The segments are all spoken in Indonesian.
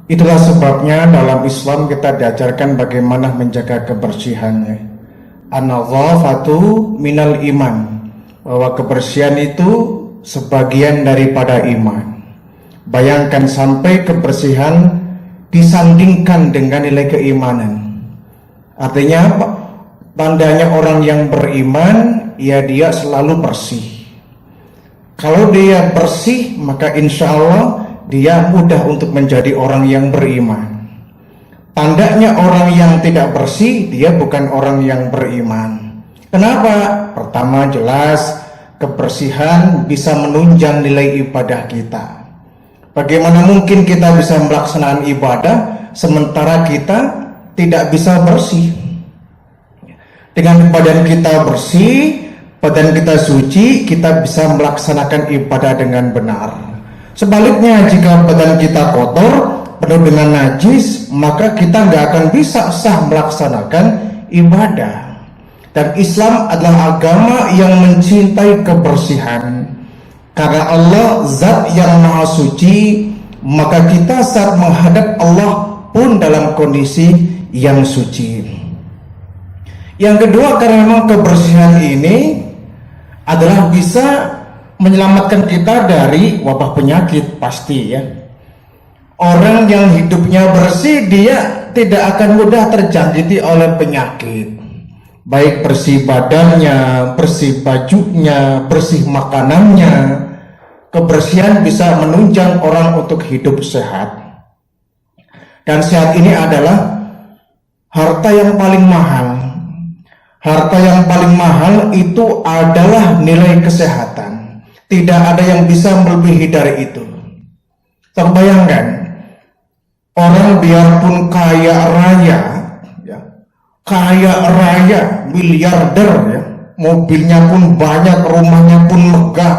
Itulah sebabnya dalam Islam kita diajarkan bagaimana menjaga kebersihannya. An-nadhafatu minal iman, bahwa kebersihan itu sebagian daripada iman. Bayangkan sampai kebersihan disandingkan dengan nilai keimanan. Artinya apa? Tandanya orang yang beriman, ya dia selalu bersih. Kalau dia bersih, maka insya Allah dia mudah untuk menjadi orang yang beriman. Tandanya orang yang tidak bersih, dia bukan orang yang beriman. Kenapa? Pertama, jelas kebersihan bisa menunjang nilai ibadah kita. Bagaimana mungkin kita bisa melaksanakan ibadah sementara kita tidak bisa bersih? Dengan badan kita bersih, badan kita suci, kita bisa melaksanakan ibadah dengan benar. Sebaliknya, jika badan kita kotor, penuh dengan najis, maka kita nggak akan bisa sah melaksanakan ibadah. Dan Islam adalah agama yang mencintai kebersihan. Karena Allah zat yang maha suci, maka kita saat menghadap Allah pun dalam kondisi yang suci. Yang kedua, karena memang kebersihan ini adalah bisa menyelamatkan kita dari wabah penyakit, pasti ya. Orang yang hidupnya bersih, dia tidak akan mudah terjangkiti oleh penyakit. Baik bersih badannya, bersih bajunya, bersih makanannya. Kebersihan bisa menunjang orang untuk hidup sehat. Dan sehat ini adalah harta yang paling mahal. Harta yang paling mahal itu adalah nilai kesehatan. Tidak ada yang bisa melebihi dari itu. Terbayangkan, orang biarpun kaya raya, ya, kaya raya, miliarder, ya, mobilnya pun banyak, rumahnya pun megah,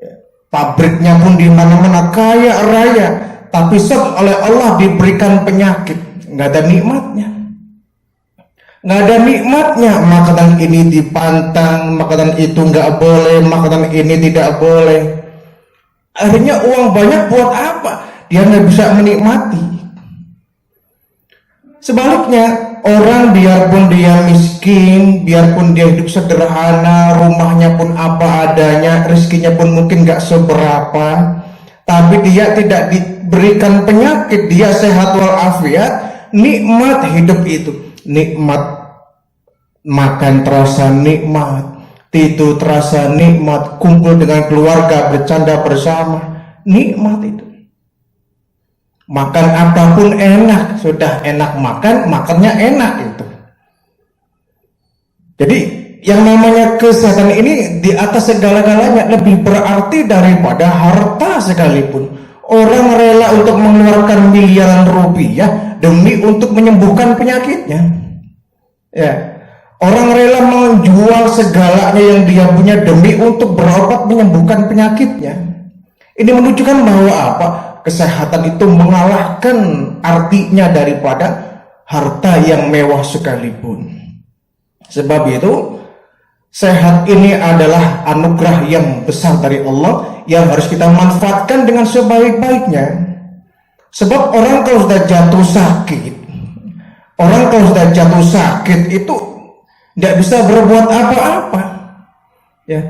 ya, pabriknya pun di mana-mana, kaya raya, tapi oleh Allah diberikan penyakit, nggak ada nikmatnya. Nggak ada nikmatnya, makanan ini dipantang, makanan itu nggak boleh, makanan ini tidak boleh. Akhirnya uang banyak buat apa? Dia nggak bisa menikmati. Sebaliknya, orang biarpun dia miskin, biarpun dia hidup sederhana, rumahnya pun apa adanya, rezekinya pun mungkin nggak seberapa, tapi dia tidak diberikan penyakit, dia sehat walafiat, nikmat hidup itu. Nikmat makan terasa nikmat, tidur terasa nikmat, kumpul dengan keluarga, bercanda bersama, nikmat itu. Makan apapun enak, sudah enak makan, makannya enak itu. Jadi yang namanya kesehatan ini di atas segala-galanya lebih berarti daripada harta sekalipun. Orang rela untuk mengeluarkan miliaran rupiah demi untuk menyembuhkan penyakitnya. Ya, orang rela menjual segalanya yang dia punya demi untuk berobat menyembuhkan penyakitnya. Ini menunjukkan bahwa apa? Kesehatan itu mengalahkan artinya daripada harta yang mewah sekalipun. Sebab itu, sehat ini adalah anugerah yang besar dari Allah yang harus kita manfaatkan dengan sebaik-baiknya. Sebab orang kalau sudah jatuh sakit, itu tidak bisa berbuat apa-apa, ya,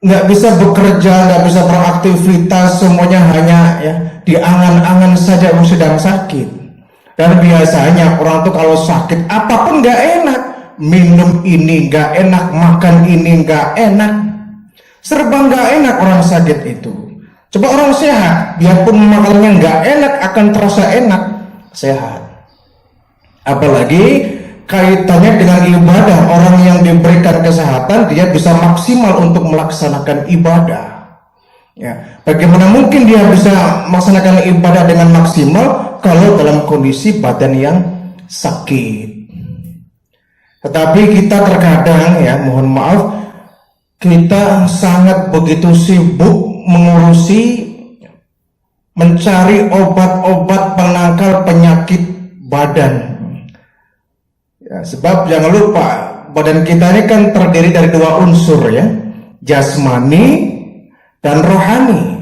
nggak bisa bekerja, nggak bisa beraktivitas, semuanya hanya ya diangan-angan saja sedang sakit. Dan biasanya orang tuh kalau sakit apapun nggak enak, minum ini nggak enak, makan ini nggak enak, serba nggak enak orang sakit itu. Coba orang sehat, biarpun makanannya nggak enak akan terasa enak, sehat. Apalagi kaitannya dengan ibadah, orang yang diberikan kesehatan dia bisa maksimal untuk melaksanakan ibadah. Ya, bagaimana mungkin dia bisa melaksanakan ibadah dengan maksimal kalau dalam kondisi badan yang sakit? Tetapi kita terkadang, ya mohon maaf, kita sangat begitu sibuk mengurusi, mencari obat-obat penangkal penyakit badan. Ya, sebab jangan lupa badan kita ini kan terdiri dari dua unsur, ya, jasmani dan rohani,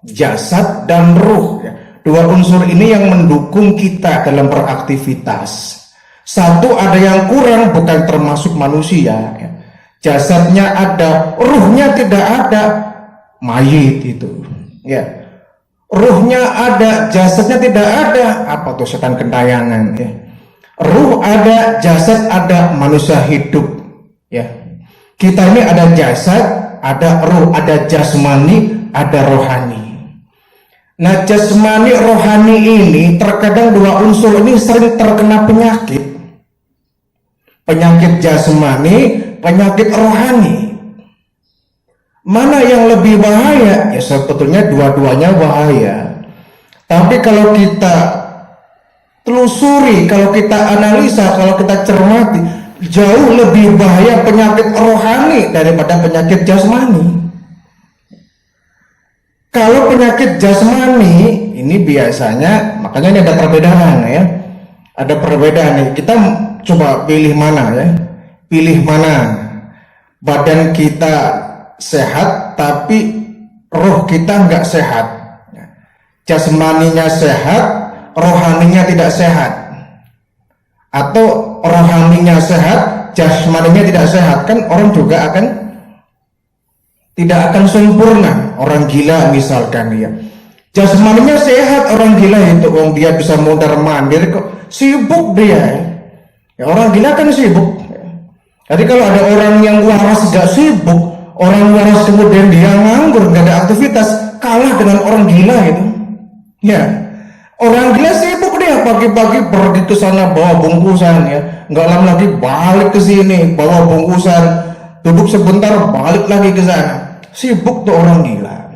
jasad dan ruh, ya. Dua unsur ini yang mendukung kita dalam beraktivitas. Satu, ada yang kurang, bukan termasuk manusia, ya. Jasadnya ada, ruhnya tidak ada, mayit itu, ya. Ruhnya ada, jasadnya tidak ada, apa tuh, setan gentayangan, ya. Ruh ada, jasad ada, manusia hidup, ya. Kita ini ada jasad, ada ruh, ada jasmani, ada rohani. Nah, jasmani rohani ini terkadang dua unsur ini sering terkena penyakit. Penyakit jasmani, penyakit rohani. Mana yang lebih bahaya? Ya sebetulnya dua-duanya bahaya. Tapi kalau kita telusuri, kalau kita analisa, kalau kita cermati, jauh lebih bahaya penyakit rohani daripada penyakit jasmani. Kalau penyakit jasmani ini biasanya, makanya ini ada perbedaan, ya. Ada perbedaan nih. Kita coba pilih mana, ya. Pilih mana. Badan kita sehat tapi roh kita nggak sehat. Jasmaninya sehat, rohaninya tidak sehat. Atau rohaninya sehat, jasmaninya tidak sehat. Kan orang juga akan tidak akan sempurna. Orang gila misalkan, ya, jasmaninya sehat, orang gila itu, dia bisa mondar mandir kok, sibuk dia, ya. Orang gila kan sibuk, ya. Jadi kalau ada orang yang waras gak sibuk, orang waras kemudian dia nganggur, gak ada aktivitas, kalah dengan orang gila itu, ya. Orang gila sibuk, dia pagi-pagi pergi ke sana bawa bungkusan, ya, nggak lama lagi balik ke sini bawa bungkusan, duduk sebentar balik lagi ke sana. Sibuk tuh orang gila.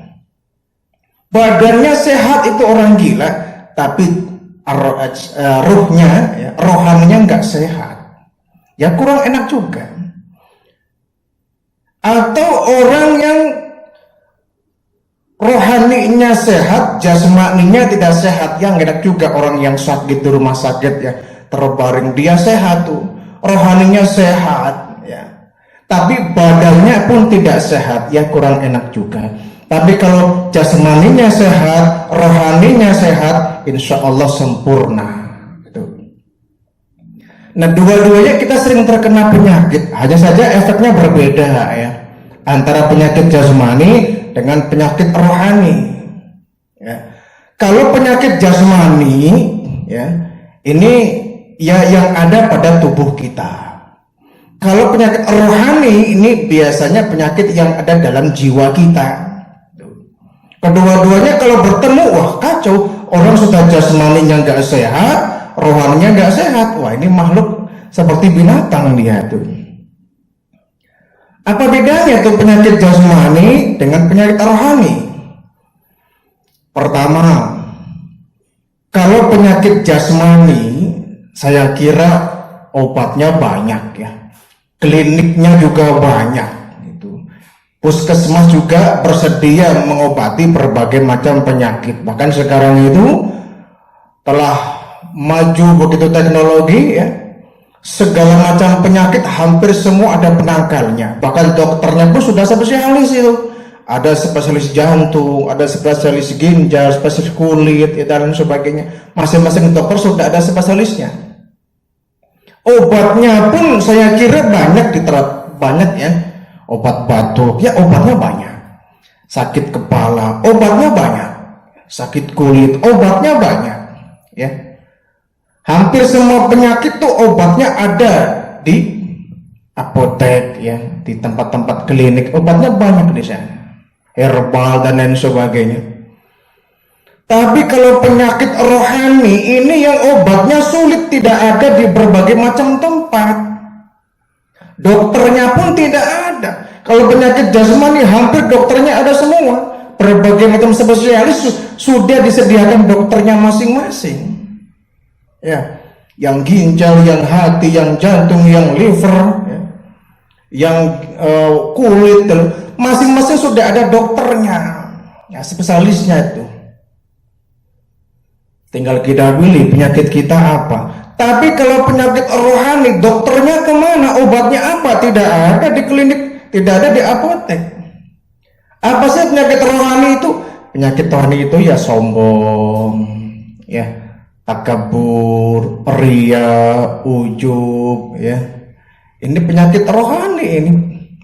Badannya sehat itu orang gila, tapi ruhnya, ya, rohaninya nggak sehat. Ya kurang enak juga. Atau orang yang rohaninya sehat, jasmaninya tidak sehat, yang enak juga. Orang yang sakit di rumah sakit, ya, terbaring, dia sehat tuh, rohaninya sehat, ya, tapi badannya pun tidak sehat, ya kurang enak juga. Tapi kalau jasmaninya sehat, rohaninya sehat, insya Allah sempurna. Nah, dua-duanya kita sering terkena penyakit, hanya saja efeknya berbeda, ya, antara penyakit jasmani dengan penyakit rohani, ya. Kalau penyakit jasmani, ya, ini ya yang ada pada tubuh kita. Kalau penyakit rohani ini biasanya penyakit yang ada dalam jiwa kita. Kedua-duanya kalau bertemu, wah kacau. Orang sudah jasmaninya nggak sehat, rohaninya nggak sehat. Wah, ini makhluk seperti binatang dia tuh. Apa bedanya tuh penyakit jasmani dengan penyakit rohani? Pertama, kalau penyakit jasmani, saya kira obatnya banyak, ya. Kliniknya juga banyak, itu. Puskesmas juga bersedia mengobati berbagai macam penyakit. Bahkan sekarang itu telah maju begitu teknologi, ya, segala macam penyakit hampir semua ada penangkalnya. Bahkan dokternya pun sudah spesialis itu. Ada spesialis jantung, ada spesialis ginjal, spesialis kulit, dan sebagainya. Masing-masing dokter sudah ada spesialisnya. Obatnya pun saya kira banyak banyak, ya. Obat batuk, ya obatnya banyak. Sakit kepala, obatnya banyak. Sakit kulit, obatnya banyak, ya. Hampir semua penyakit tuh obatnya ada di apotek, ya, di tempat-tempat klinik, obatnya banyak di sana. Herbal dan lain sebagainya. Tapi kalau penyakit rohani ini yang obatnya sulit, tidak ada di berbagai macam tempat. Dokternya pun tidak ada. Kalau penyakit jasmani hampir dokternya ada semua. Berbagai macam spesialis sudah disediakan dokternya masing-masing. Ya, yang ginjal, yang hati, yang jantung, yang liver, ya, yang kulit, masing-masing sudah ada dokternya, ya, spesialisnya itu. Tinggal kita pilih penyakit kita apa. Tapi kalau penyakit rohani, dokternya kemana? Obatnya apa? Tidak ada di klinik, tidak ada di apotek. Apa sih penyakit rohani itu? Penyakit rohani itu ya sombong, ya, takabur, ria, ujub, ya. Ini penyakit rohani, ini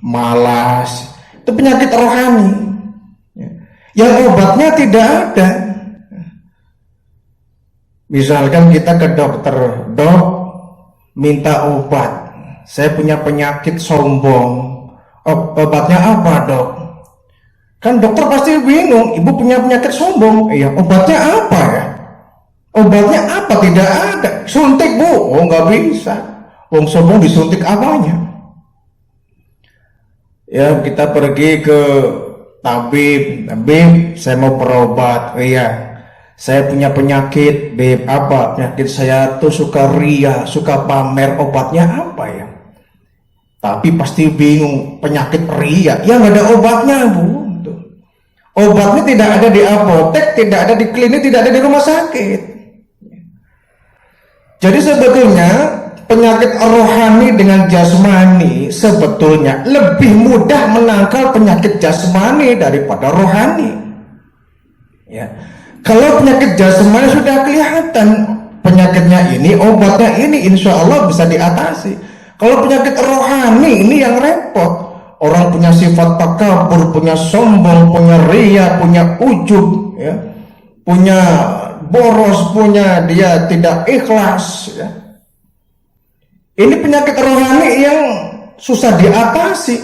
malas, itu penyakit rohani. Ya. Yang obatnya tidak ada. Misalkan kita ke dokter, dok, minta obat. Saya punya penyakit sombong. Obatnya apa, dok? Kan dokter pasti bingung. Ibu punya penyakit sombong. Iya, obatnya apa ya? Obatnya apa? Tidak ada. Suntik, bu. Oh, nggak bisa. Wong sombong disuntik apanya? Ya, kita pergi ke tabib. Tabib, saya mau berobat. Iya. Saya punya penyakit, beb, apa? Penyakit saya tuh suka ria, suka pamer, obatnya apa ya? Tapi pasti bingung, penyakit ria, ya nggak ada obatnya, bu. Obatnya tidak ada di apotek, tidak ada di klinik, tidak ada di rumah sakit. Jadi sebetulnya penyakit rohani dengan jasmani sebetulnya lebih mudah menangkal penyakit jasmani daripada rohani. Ya. Kalau penyakit jasmani sudah kelihatan penyakitnya ini, obatnya ini, insya Allah bisa diatasi. Kalau penyakit rohani ini yang repot. Orang punya sifat takabur, punya sombong, punya ria, punya ujub, ya, punya boros, punya dia tidak ikhlas. Ya. Ini penyakit rohani yang susah diatasi.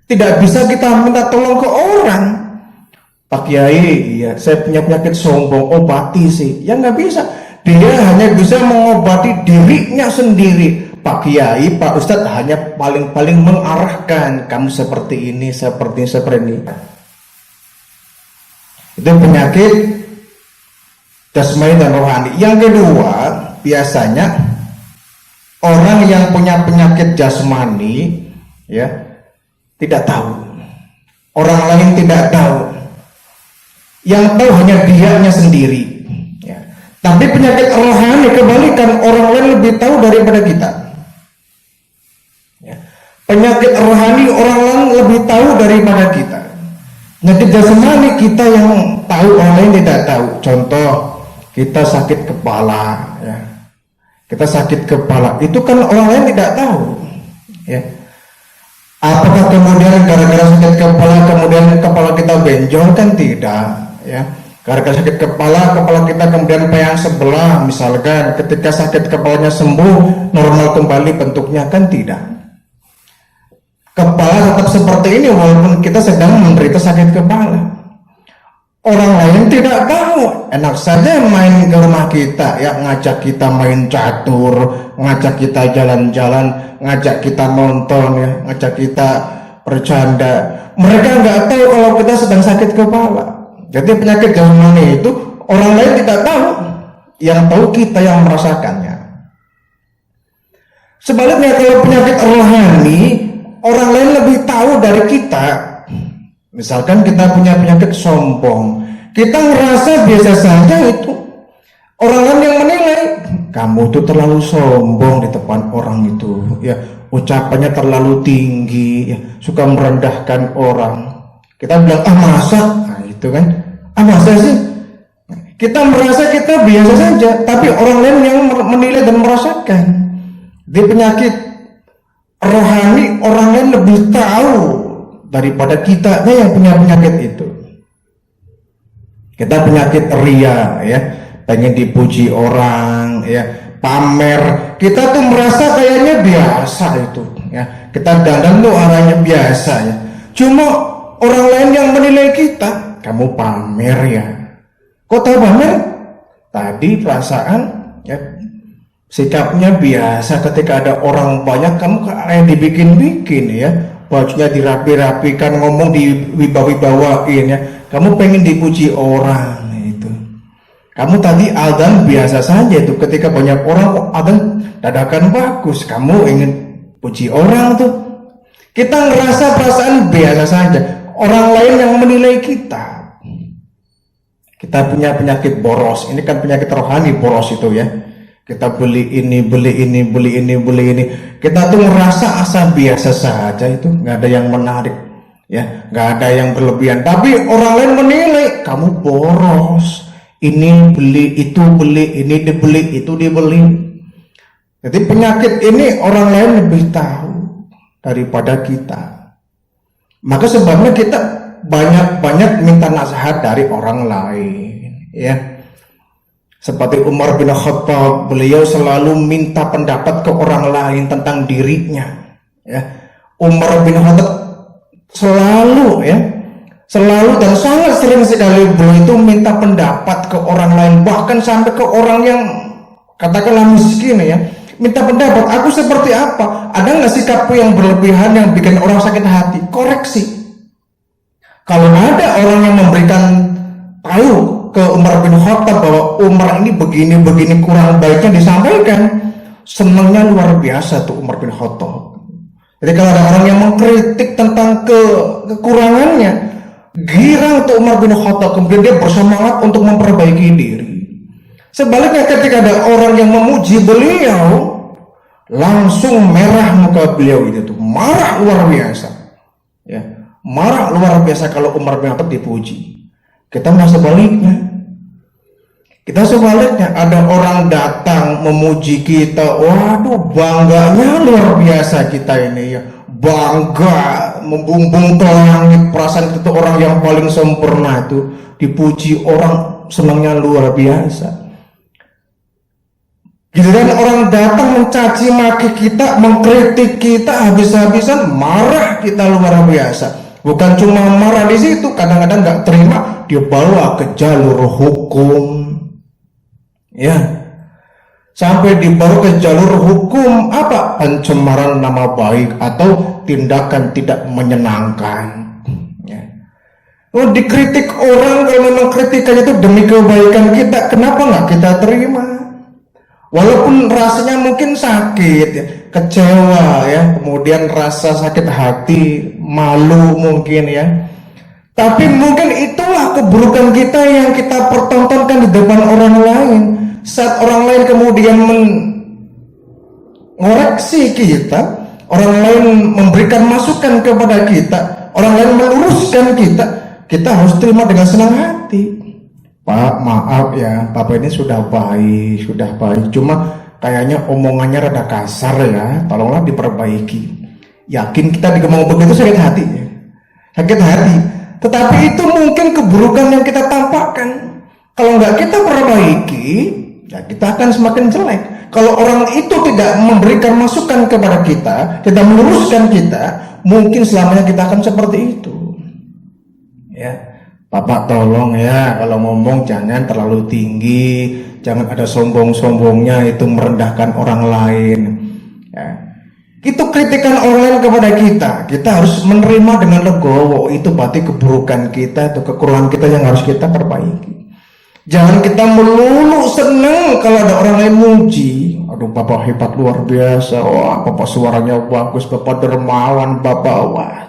Tidak bisa kita minta tolong ke orang. Pak Kiai, ya, saya punya penyakit sombong, obati sih. Ya nggak bisa. Dia hanya bisa mengobati dirinya sendiri. Pak Kiai, Pak Ustadz hanya paling-paling mengarahkan. Kamu seperti ini, seperti ini. Itu penyakit jasmani dan rohani. Yang kedua, biasanya orang yang punya penyakit jasmani, ya, tidak tahu. Orang lain tidak tahu. Yang tahu hanya dianya sendiri, ya. Tapi penyakit rohani kebalikan, orang lain lebih tahu daripada kita, ya. Penyakit rohani orang lain lebih tahu daripada kita. Penyakit jasmani kita yang tahu, orang lain tidak tahu. Contoh, kita sakit kepala, ya. Kita sakit kepala, itu kan orang lain tidak tahu, ya. Apakah kemudian gara-gara sakit kepala kemudian kepala kita benjol? Kan tidak, ya. Gara-gara sakit kepala kita kemudian peyang sebelah, misalkan. Ketika sakit kepalanya sembuh, normal kembali bentuknya, kan tidak. Kepala tetap seperti ini walaupun kita sedang menderita sakit kepala. Orang lain tidak tahu. Enak saja main ke rumah kita, ya, ngajak kita main catur, ngajak kita jalan-jalan, ngajak kita nonton, ya, ngajak kita bercanda. Mereka nggak tahu kalau kita sedang sakit kepala. Jadi penyakit jasmani itu orang lain tidak tahu, yang tahu kita yang merasakannya. Sebaliknya kalau penyakit rohani, orang lain lebih tahu dari kita. Misalkan kita punya penyakit sombong, kita ngerasa biasa saja itu. Orang lain yang menilai, kamu tuh terlalu sombong di depan orang itu, ya, ucapannya terlalu tinggi, ya, suka merendahkan orang. Kita bilang, masa? Nah, itu kan, masa sih? Kita merasa kita biasa saja, tapi orang lain yang menilai dan merasakan. Di penyakit rohani, orang lain lebih tahu daripada kitanya yang punya penyakit itu. Kita penyakit ria, ya, pengen dipuji orang, ya, pamer. Kita tuh merasa kayaknya biasa itu, ya. Kita dandan tuh arahnya biasa, ya. Cuma orang lain yang menilai kita, kamu pamer ya. Kok tahu pamer? Tadi perasaan, ya, sikapnya biasa. Ketika ada orang banyak, kamu kayak dibikin-bikin, ya. Bajunya dirapi-rapikan, ngomong diwibawain, ya. Kamu pengen dipuji orang, itu. Kamu tadi adzan biasa saja itu. Ketika banyak orang, kok adzan dadakan bagus. Kamu ingin puji orang tuh. Kita ngerasa perasaan biasa saja. Orang lain yang menilai kita. Kita punya penyakit boros. Ini kan penyakit rohani, boros itu, ya. Kita beli ini. Kita tuh ngerasa asa biasa saja itu, nggak ada yang menarik, ya, nggak ada yang berlebihan. Tapi orang lain menilai kamu boros, Ini beli, itu beli, ini dibeli, itu dibeli. Jadi penyakit ini orang lain lebih tahu daripada kita. Maka sebabnya kita banyak-banyak minta nasihat dari orang lain, ya. Seperti Umar bin Khattab, beliau selalu minta pendapat ke orang lain tentang dirinya, ya. Umar bin Khattab selalu dan sangat sering sekali beliau itu minta pendapat ke orang lain, bahkan sampai ke orang yang katakanlah miskin, ya. Minta pendapat, aku seperti apa? Ada nggak sikapku yang berlebihan yang bikin orang sakit hati? Koreksi. Kalau ada orang yang memberikan tahu ke Umar bin Khattab bahwa Umar ini begini kurang baiknya disampaikan, senangnya luar biasa tuh Umar bin Khattab. Jadi kalau ada orang yang mengkritik tentang kekurangannya, girang tuh Umar bin Khattab, kemudian dia bersemangat untuk memperbaiki diri. Sebaliknya ketika ada orang yang memuji beliau, langsung merah muka beliau itu tuh, marah luar biasa, ya. Marah luar biasa kalau Umar bin Khattab dipuji. Kita malah sebaliknya, ada orang datang memuji kita, waduh bangganya luar biasa kita ini, ya, bangga membumbung ke langit, perasaan itu orang yang paling sempurna itu dipuji orang, senangnya luar biasa. Giliran orang datang mencaci maki kita, mengkritik kita habis-habisan, marah kita luar biasa. Bukan cuma marah di situ, kadang-kadang nggak terima, dia bawa ke jalur hukum, ya. Sampai dibawa ke jalur hukum apa? Pencemaran nama baik atau tindakan tidak menyenangkan, ya. Oh, dikritik orang, kalau memang kritikannya itu demi kebaikan kita, kenapa nggak kita terima? Walaupun rasanya mungkin sakit, ya, kecewa, ya, kemudian rasa sakit hati, malu mungkin, ya. Tapi mungkin itulah keburukan kita yang kita pertontonkan di depan orang lain. Saat orang lain kemudian mengoreksi kita, orang lain memberikan masukan kepada kita, orang lain meluruskan kita harus terima dengan senang hati. Pak, maaf ya, Bapak ini sudah baik, cuma kayaknya omongannya rada kasar ya, tolonglah diperbaiki. Yakin kita ngomong begitu sakit hati, ya? Sakit hati. Tetapi itu mungkin keburukan yang kita tampakkan. Kalau nggak kita perbaiki, ya kita akan semakin jelek. Kalau orang itu tidak memberikan masukan kepada kita, tidak meluruskan kita, mungkin selamanya kita akan seperti itu, ya. Bapak tolong ya, kalau ngomong jangan terlalu tinggi, jangan ada sombong-sombongnya, itu merendahkan orang lain, ya. Itu kritikan orang lain kepada kita harus menerima dengan legowo. Itu berarti keburukan kita, itu kekurangan kita yang harus kita perbaiki. Jangan kita melulu senang kalau ada orang lain muji, aduh Bapak hebat luar biasa, wah Bapak suaranya bagus, Bapak dermawan, Bapak wah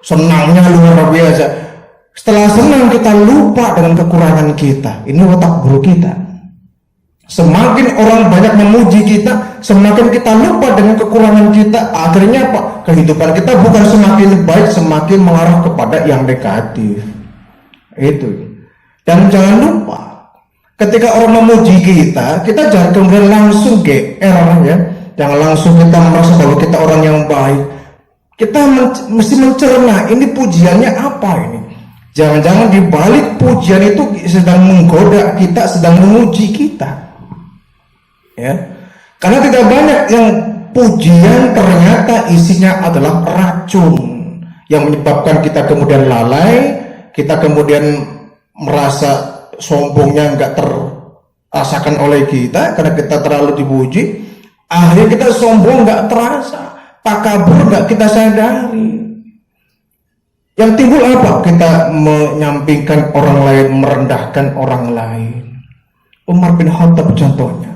senangnya luar biasa. Setelah senang kita lupa dengan kekurangan kita. Ini watak buruk kita. Semakin orang banyak memuji kita, semakin kita lupa dengan kekurangan kita. Akhirnya apa? Kehidupan kita bukan semakin baik, semakin mengarah kepada yang negatif. Itu. Dan jangan lupa, ketika orang memuji kita jangan kemudian langsung GR, ya. Jangan langsung kita merasa bahwa kita orang yang baik. Kita mesti mencerna, ini pujiannya apa ini? Jangan-jangan di balik pujian itu sedang menggoda kita, sedang menguji kita, ya. Karena tidak banyak yang pujian ternyata isinya adalah racun yang menyebabkan kita kemudian lalai, kita kemudian merasa sombongnya nggak terasakan oleh kita karena kita terlalu dipuji. Akhirnya kita sombong nggak terasa, takabur nggak kita sadari. Yang timbul apa? Kita menyampingkan orang lain, merendahkan orang lain. Umar bin Khattab contohnya,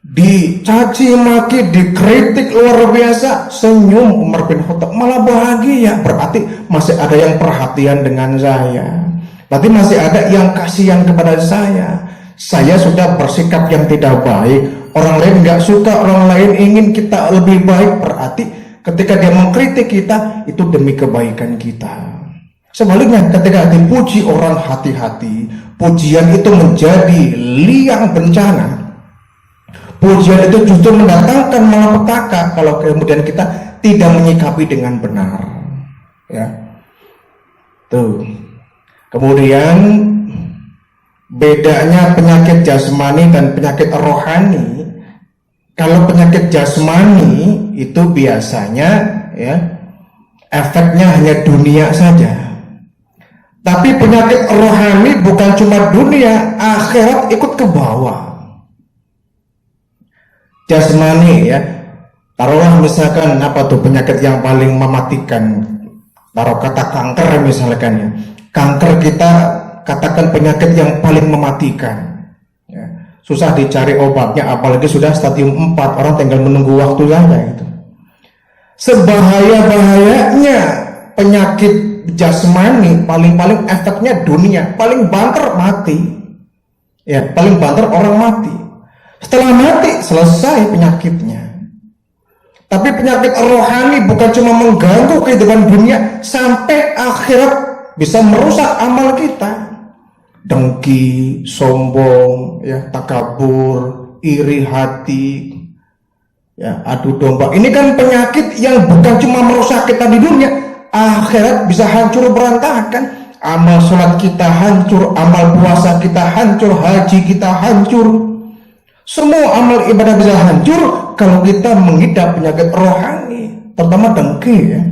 dicaci maki, dikritik luar biasa, senyum Umar bin Khattab, malah bahagia. Berarti masih ada yang perhatian dengan saya, berarti masih ada yang kasihan kepada saya. Saya sudah bersikap yang tidak baik, orang lain nggak suka, orang lain ingin kita lebih baik, berarti ketika dia mengkritik kita, itu demi kebaikan kita. Sebaliknya, ketika dipuji orang hati-hati, pujian itu menjadi liang bencana. Pujian itu justru mendatangkan malapetaka kalau kemudian kita tidak menyikapi dengan benar. Ya, tuh. Kemudian bedanya penyakit jasmani dan penyakit rohani. Kalau penyakit jasmani itu biasanya ya efeknya hanya dunia saja. Tapi penyakit rohani bukan cuma dunia, akhirat ikut ke bawah. Jasmani ya, taruhlah misalkan apa tuh penyakit yang paling mematikan, taruh kata kanker misalkan ya, kanker kita katakan penyakit yang paling mematikan ya. Susah dicari obatnya, apalagi sudah stadium 4, orang tinggal menunggu waktu saja itu. Sebahaya-bahayanya penyakit jasmani, paling-paling efeknya dunia, paling banter mati ya, paling banter orang mati. Setelah mati selesai penyakitnya. Tapi penyakit rohani bukan cuma mengganggu kehidupan dunia, sampai akhirat bisa merusak amal kita. Dengki, sombong, ya, takabur, iri hati, ya, adu domba. Ini kan penyakit yang bukan cuma merusak kita di dunia, akhirat bisa hancur berantakan. Amal sholat kita hancur, amal puasa kita hancur, haji kita hancur. Semua amal ibadah bisa hancur kalau kita mengidap penyakit rohani, terutama dengki ya.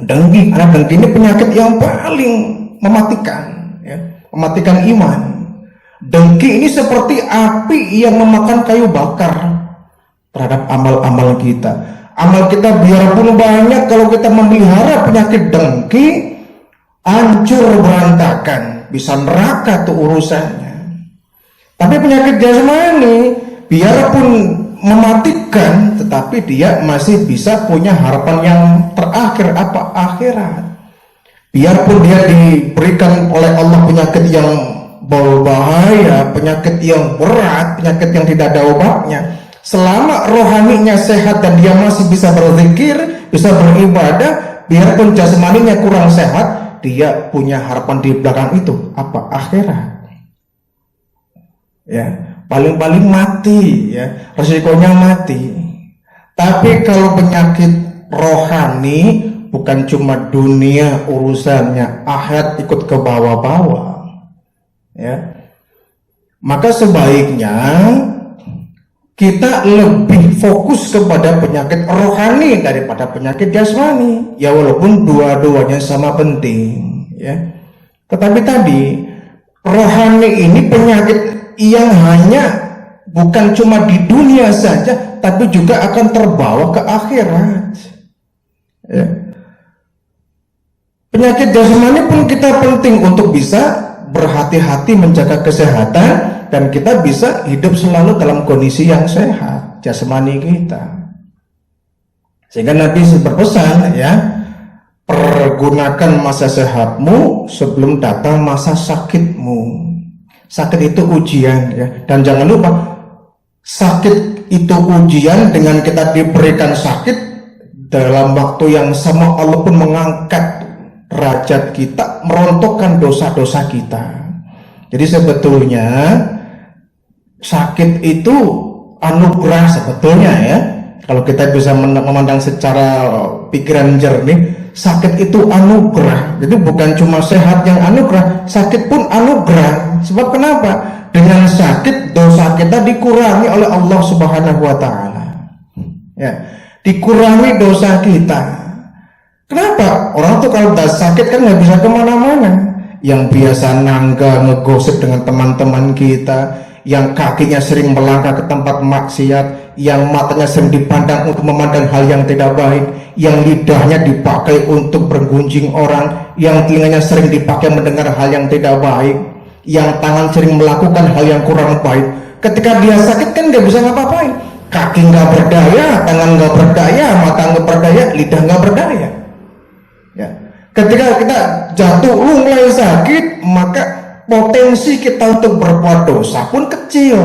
Dengki, karena dengki ini penyakit yang paling mematikan ya, mematikan iman. Dengki ini seperti api yang memakan kayu bakar terhadap amal-amal kita. Amal kita biarpun banyak, kalau kita memelihara penyakit dengki, hancur berantakan, bisa neraka tuh urusannya. Tapi penyakit jasmani biarpun mematikan, tetapi dia masih bisa punya harapan yang terakhir, apa? Akhirat. Biarpun dia diberikan oleh Allah penyakit yang berbahaya, penyakit yang berat, penyakit yang tidak ada obatnya, selama rohaninya sehat dan dia masih bisa berzikir, bisa beribadah, biarpun jasmaninya kurang sehat, dia punya harapan di belakang itu, apa? Akhirat. Ya, paling-paling mati ya, resikonya mati. Tapi kalau penyakit rohani bukan cuma dunia urusannya, akhirat ikut ke bawah-bawah ya. Maka sebaiknya kita lebih fokus kepada penyakit rohani daripada penyakit jasmani. Ya, walaupun dua-duanya sama penting ya. Tetapi tadi rohani ini penyakit yang hanya bukan cuma di dunia saja, tapi juga akan terbawa ke akhirat ya. Penyakit jasmani pun kita penting untuk bisa berhati-hati menjaga kesehatan, dan kita bisa hidup selalu dalam kondisi yang sehat jasmani kita. Sehingga Nabi berpesan ya, pergunakan masa sehatmu sebelum datang masa sakitmu. Sakit itu ujian ya, dan jangan lupa sakit itu ujian. Dengan kita diberikan sakit, dalam waktu yang sama Allah pun mengangkat derajat kita, merontokkan dosa-dosa kita. Jadi sebetulnya sakit itu anugerah sebetulnya ya. Kalau kita bisa memandang secara pikiran jernih, sakit itu anugerah. Jadi bukan cuma sehat yang anugerah, sakit pun anugerah. Sebab kenapa? Dengan sakit dosa kita dikurangi oleh Allah Subhanahu wa taala. Ya, dikurangi dosa kita. Kenapa? Orang tuh kalau udah sakit kan nggak bisa kemana-mana. Yang biasa nangga ngegosip dengan teman-teman kita, yang kakinya sering melangkah ke tempat maksiat, yang matanya sering dipandang untuk memandang hal yang tidak baik, yang lidahnya dipakai untuk bergunjing orang, yang telinganya sering dipakai mendengar hal yang tidak baik, yang tangan sering melakukan hal yang kurang baik. Ketika dia sakit kan nggak bisa ngapa-ngapain. Kaki nggak berdaya, tangan nggak berdaya, mata nggak berdaya, lidah nggak berdaya. Ya. Ketika kita jatuh mulai sakit, maka potensi kita untuk berbuat dosa pun kecil.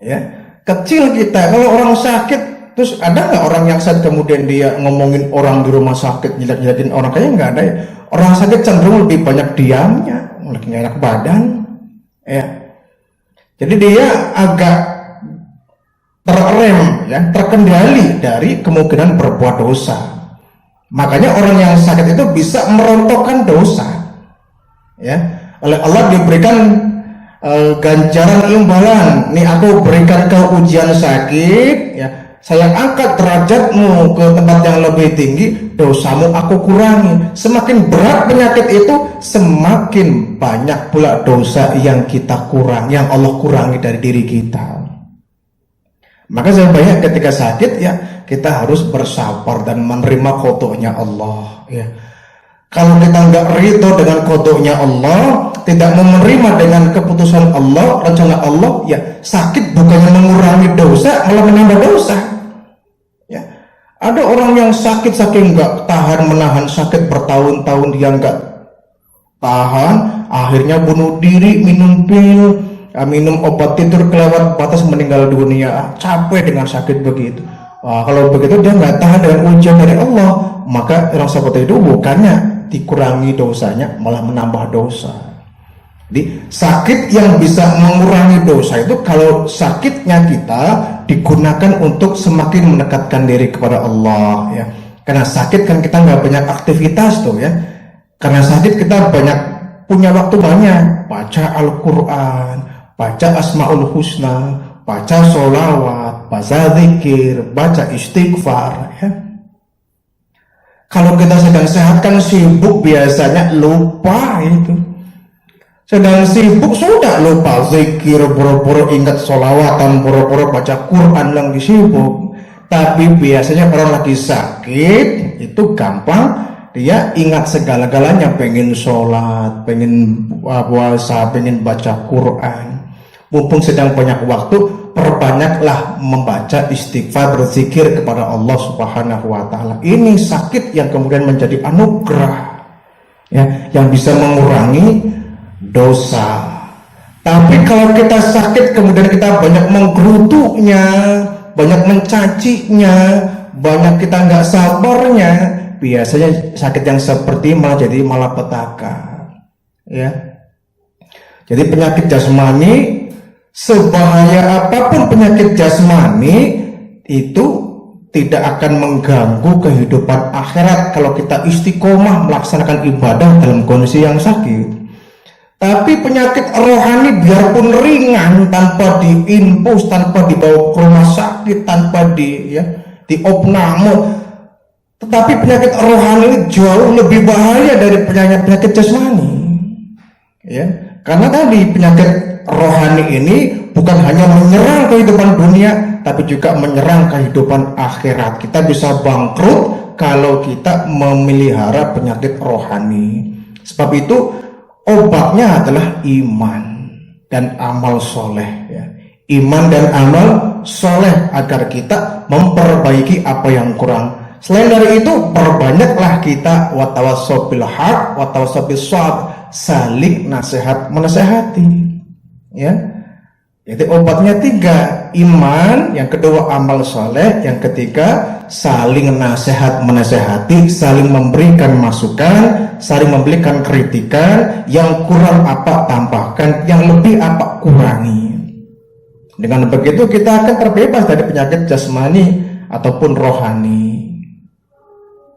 Ya, kecil kita. Kalau orang sakit, terus ada nggak orang yang sakit kemudian dia ngomongin orang di rumah sakit, jelek-jelekin orang? Kayaknya nggak ada ya. Orang sakit cenderung lebih banyak diamnya, lagi nggak enak badan, ya. Jadi dia agak terrem, ya, terkendali dari kemungkinan berbuat dosa. Makanya orang yang sakit itu bisa merontokkan dosa, ya. Oleh Allah diberikan ganjaran imbalan. Nih aku berikan kau ujian sakit, ya. Saya angkat derajatmu ke tempat yang lebih tinggi, dosamu aku kurangi. Semakin berat penyakit itu, semakin banyak pula dosa yang kita kurangi, yang Allah kurangi dari diri kita. Maka saya banyak ketika sakit, ya, kita harus bersabar dan menerima qadha-nya Allah, ya. Kalau kita nggak ridho dengan qadha-nya Allah, tidak menerima dengan keputusan Allah, rencana Allah, ya, sakit bukannya mengurangi dosa, malah menambah dosa, ya. Ada orang yang sakit saking nggak tahan menahan sakit bertahun-tahun, dia nggak tahan, akhirnya bunuh diri, minum pil, minum obat tidur kelewat batas, meninggal dunia. Capek dengan sakit begitu. Kalau begitu dia nggak tahan dengan ujian dari Allah, maka orang seperti itu bukannya dikurangi dosanya, malah menambah dosa. Jadi sakit yang bisa mengurangi dosa itu kalau sakitnya kita digunakan untuk semakin mendekatkan diri kepada Allah, ya. Karena sakit kan kita nggak banyak aktivitas tuh, ya. Karena sakit kita banyak punya waktu banyak, baca Al-Quran, baca Asmaul Husna, baca sholawat, baca zikir, baca istighfar, ya. Kalau kita sedang sehat kan sibuk, biasanya lupa itu. Sedang sibuk sudah lupa zikir, boro-boro ingat sholawatan, boro-boro baca Quran, lagi sibuk. Tapi biasanya orang lagi sakit itu gampang, dia ingat segala-galanya, pengen sholat, pengen puasa, pengen baca Quran. Mumpung sedang banyak waktu, perbanyaklah membaca istighfar, berzikir kepada Allah Subhanahu wa Ta'ala. Ini sakit yang kemudian menjadi anugerah, ya, yang bisa mengurangi dosa. Tapi kalau kita sakit kemudian kita banyak menggerutunya, banyak mencacinya, banyak kita nggak sabarnya, biasanya sakit yang seperti malah jadi malapetaka, ya. Jadi penyakit jasmani, sebahaya apapun penyakit jasmani, itu tidak akan mengganggu kehidupan akhirat kalau kita istiqomah melaksanakan ibadah dalam kondisi yang sakit. Tapi penyakit rohani biarpun ringan, tanpa diinfus, tanpa dibawa ke rumah sakit, tanpa diopname, tetapi penyakit rohani ini jauh lebih bahaya dari penyakit jasmani, ya. Karena tadi penyakit rohani ini bukan hanya menyerang kehidupan dunia, tapi juga menyerang kehidupan akhirat. Kita bisa bangkrut kalau kita memelihara penyakit rohani. Sebab itu obatnya adalah iman dan amal soleh, ya. Iman dan amal soleh agar kita memperbaiki apa yang kurang. Selain dari itu, perbanyaklah kita watawassaw bil haq watawassaw bis sabr, saling nasihat menasehati, ya. Jadi obatnya 3, iman, yang kedua amal soleh, yang ketiga saling nasihat menasehati, saling memberikan masukan, saling memberikan kritikan, yang kurang apa tambahkan, yang lebih apa kurangi. Dengan begitu kita akan terbebas dari penyakit jasmani ataupun rohani.